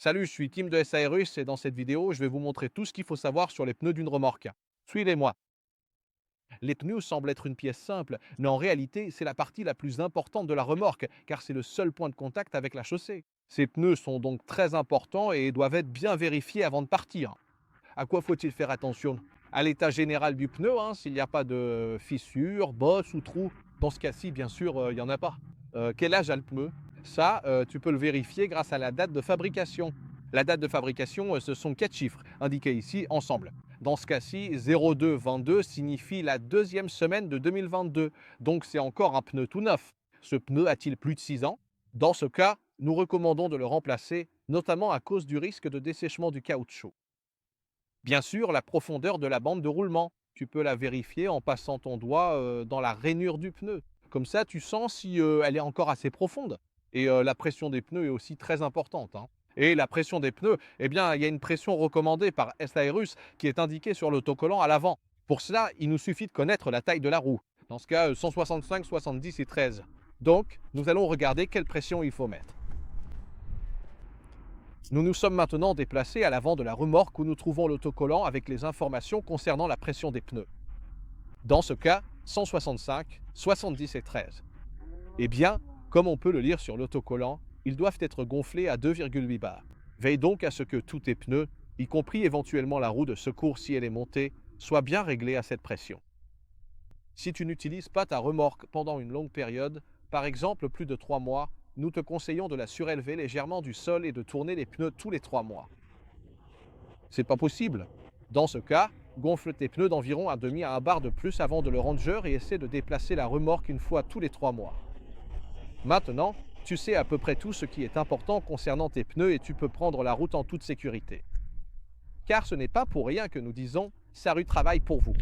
Salut, je suis Tim de SARUS et dans cette vidéo, je vais vous montrer tout ce qu'il faut savoir sur les pneus d'une remorque. Suivez-moi. Les pneus semblent être une pièce simple, mais en réalité, c'est la partie la plus importante de la remorque, car c'est le seul point de contact avec la chaussée. Ces pneus sont donc très importants et doivent être bien vérifiés avant de partir. À quoi faut-il faire attention? À l'état général du pneu, s'il n'y a pas de fissures, bosses ou trous. Dans ce cas-ci, bien sûr, il n'y en a pas. Quel âge a le pneu? Ça, tu peux le vérifier grâce à la date de fabrication. La date de fabrication, ce sont 4 chiffres, indiqués ici ensemble. Dans ce cas-ci, 02-22 signifie la deuxième semaine de 2022. Donc c'est encore un pneu tout neuf. Ce pneu a-t-il plus de 6 ans? Dans ce cas, nous recommandons de le remplacer, notamment à cause du risque de dessèchement du caoutchouc. Bien sûr, la profondeur de la bande de roulement. Tu peux la vérifier en passant ton doigt dans la rainure du pneu. Comme ça, tu sens si elle est encore assez profonde. Et la pression des pneus est aussi très importante, hein. Et la pression des pneus, eh bien, il y a une pression recommandée par SARUS qui est indiquée sur l'autocollant à l'avant. Pour cela, il nous suffit de connaître la taille de la roue. Dans ce cas, 165, 70 et 13. Donc, nous allons regarder quelle pression il faut mettre. Nous nous sommes maintenant déplacés à l'avant de la remorque où nous trouvons l'autocollant avec les informations concernant la pression des pneus. Dans ce cas, 165, 70 et 13. Eh bien, comme on peut le lire sur l'autocollant, ils doivent être gonflés à 2,8 bars. Veille donc à ce que tous tes pneus, y compris éventuellement la roue de secours si elle est montée, soient bien réglés à cette pression. Si tu n'utilises pas ta remorque pendant une longue période, par exemple plus de 3 mois, nous te conseillons de la surélever légèrement du sol et de tourner les pneus tous les 3 mois. C'est pas possible. Dans ce cas, gonfle tes pneus d'environ un demi à un bar de plus avant de le ranger et essaie de déplacer la remorque une fois tous les 3 mois. Maintenant, tu sais à peu près tout ce qui est important concernant tes pneus et tu peux prendre la route en toute sécurité. Car ce n'est pas pour rien que nous disons « Salut travaille pour vous ».